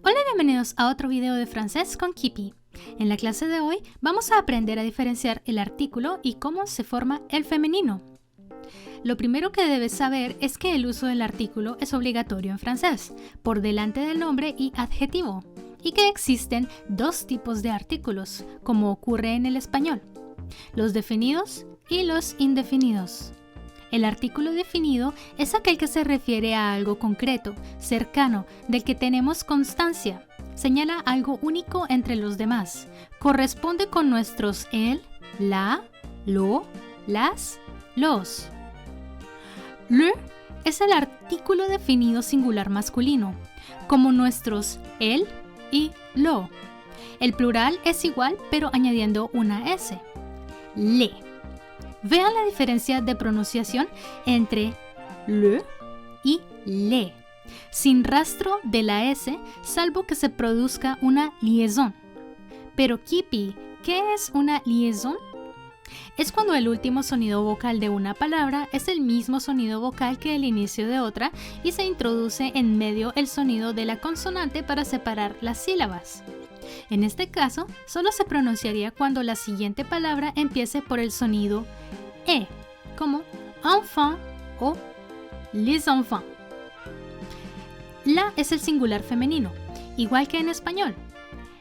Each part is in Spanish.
Hola y bienvenidos a otro video de francés con Kipi. En la clase de hoy vamos a aprender a diferenciar el artículo y cómo se forma el femenino. Lo primero que debes saber es que el uso del artículo es obligatorio en francés, por delante del nombre y adjetivo, y que existen dos tipos de artículos, como ocurre en el español, los definidos y los indefinidos. El artículo definido es aquel que se refiere a algo concreto, cercano, del que tenemos constancia. Señala algo único entre los demás. Corresponde con nuestros el, la, lo, las, los. Le es el artículo definido singular masculino, como nuestros el y lo. El plural es igual, pero añadiendo una S. Le. Vean la diferencia de pronunciación entre le y le, sin rastro de la S, salvo que se produzca una liaison. Pero Kipi, ¿qué es una liaison? Es cuando el último sonido vocal de una palabra es el mismo sonido vocal que el inicio de otra y se introduce en medio el sonido de la consonante para separar las sílabas. En este caso, solo se pronunciaría cuando la siguiente palabra empiece por el sonido E, como enfant o les enfants. La es el singular femenino, igual que en español.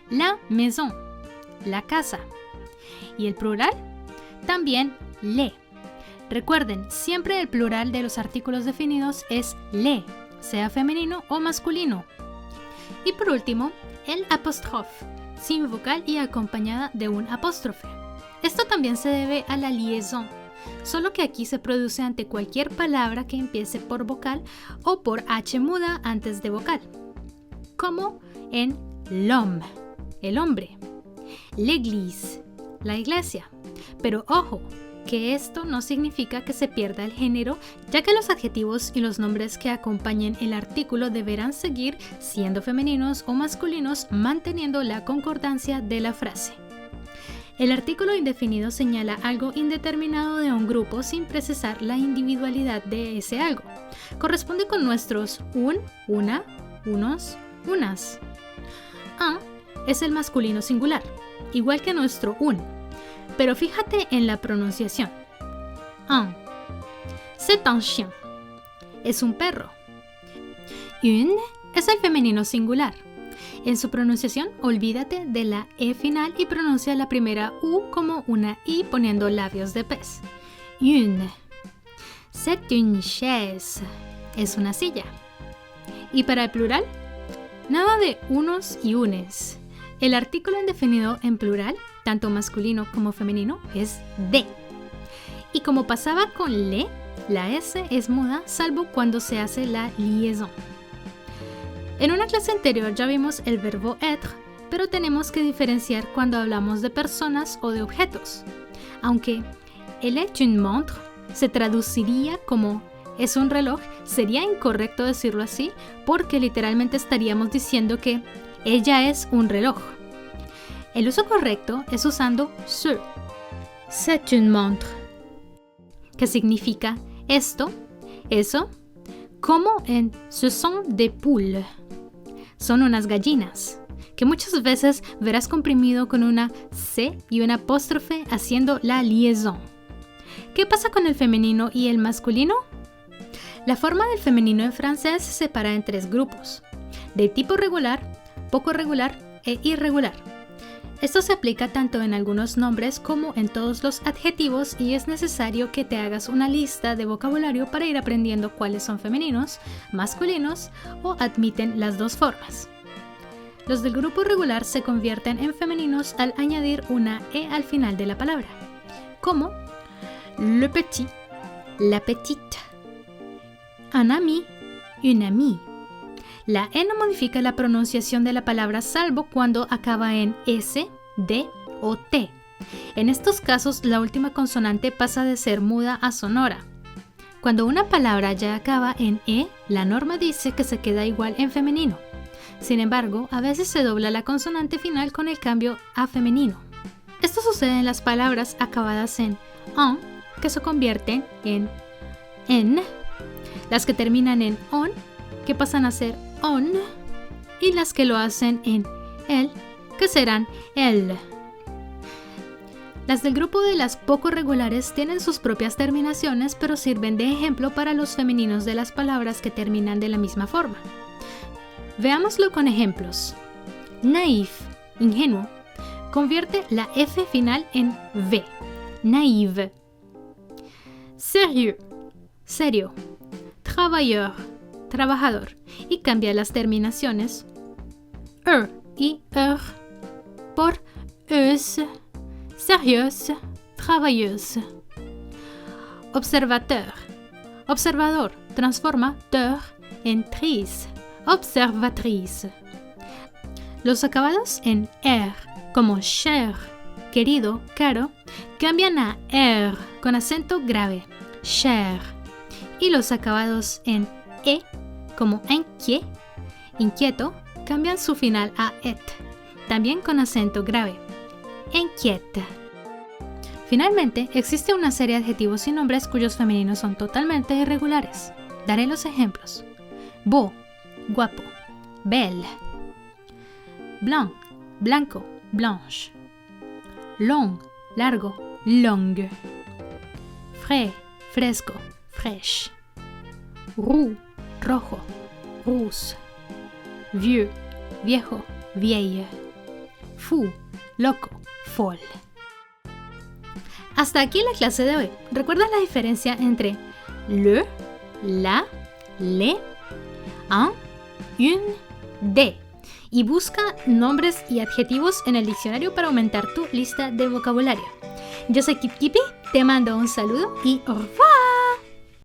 La maison, la casa. Y el plural, también le. Recuerden, siempre el plural de los artículos definidos es le, sea femenino o masculino. Y por último, el apóstrofe, sin vocal y acompañada de un apóstrofe. Esto también se debe a la liaison, solo que aquí se produce ante cualquier palabra que empiece por vocal o por H muda antes de vocal, como en l'homme, el hombre, l'église, la iglesia. Pero ojo, que esto no significa que se pierda el género, ya que los adjetivos y los nombres que acompañen el artículo deberán seguir siendo femeninos o masculinos, manteniendo la concordancia de la frase. El artículo indefinido señala algo indeterminado de un grupo sin precisar la individualidad de ese algo. Corresponde con nuestros un, una, unos, unas. Un es el masculino singular, igual que nuestro un. Pero fíjate en la pronunciación. Un. C'est un chien. Es un perro. Une es el femenino singular. En su pronunciación, olvídate de la E final y pronuncia la primera U como una I poniendo labios de pez. Une. C'est une chaise. Es una silla. Y para el plural, nada de unos y unes. El artículo indefinido en plural, tanto masculino como femenino, es de. Y como pasaba con le, la S es muda, salvo cuando se hace la liaison. En una clase anterior ya vimos el verbo être, pero tenemos que diferenciar cuando hablamos de personas o de objetos. Aunque elle est une montre se traduciría como es un reloj, sería incorrecto decirlo así porque literalmente estaríamos diciendo que ella es un reloj. El uso correcto es usando ce. C'est une montre, que significa esto, eso, como en ce sont des poules. Son unas gallinas, que muchas veces verás comprimido con una C y una apóstrofe haciendo la liaison. ¿Qué pasa con el femenino y el masculino? La forma del femenino en francés se separa en tres grupos, de tipo regular, poco regular e irregular. Esto se aplica tanto en algunos nombres como en todos los adjetivos y es necesario que te hagas una lista de vocabulario para ir aprendiendo cuáles son femeninos, masculinos o admiten las dos formas. Los del grupo regular se convierten en femeninos al añadir una E al final de la palabra, como le petit, la petite, un ami, une amie. La E no modifica la pronunciación de la palabra salvo cuando acaba en S, D o T. En estos casos, la última consonante pasa de ser muda a sonora. Cuando una palabra ya acaba en E, la norma dice que se queda igual en femenino. Sin embargo, a veces se dobla la consonante final con el cambio a femenino. Esto sucede en las palabras acabadas en on, que se convierten en las que terminan en on, que pasan a ser on, y las que lo hacen en el, que serán elle. Las del grupo de las poco regulares tienen sus propias terminaciones, pero sirven de ejemplo para los femeninos de las palabras que terminan de la misma forma. Veámoslo con ejemplos. Naïf, ingenuo, convierte la F final en V. Naïve. Sérieux, serio. Travailleur, trabajador, y cambia las terminaciones y por euse, sérieuse, travailleuse. Observateur, observador, transforma teur en trice, observatrice. Los acabados en er, como cher, querido, caro, cambian a er con acento grave, cher. Y los acabados en e, como inquiet, inquieto, cambian su final a et, también con acento grave, inquieta. Finalmente, existe una serie de adjetivos y nombres cuyos femeninos son totalmente irregulares. Daré los ejemplos. Beau, guapo. Belle. Blanc, blanco, blanche. Long, largo, longue. Frais, fresco, fraîche. Roux, rojo, rousse. Vieux, viejo, vieille. Fou, loco, folle. Hasta aquí la clase de hoy. ¿Recuerdas la diferencia entre le, la, le, un, une, de? Y busca nombres y adjetivos en el diccionario para aumentar tu lista de vocabulario. Yo soy Kip Kipi, te mando un saludo y au revoir.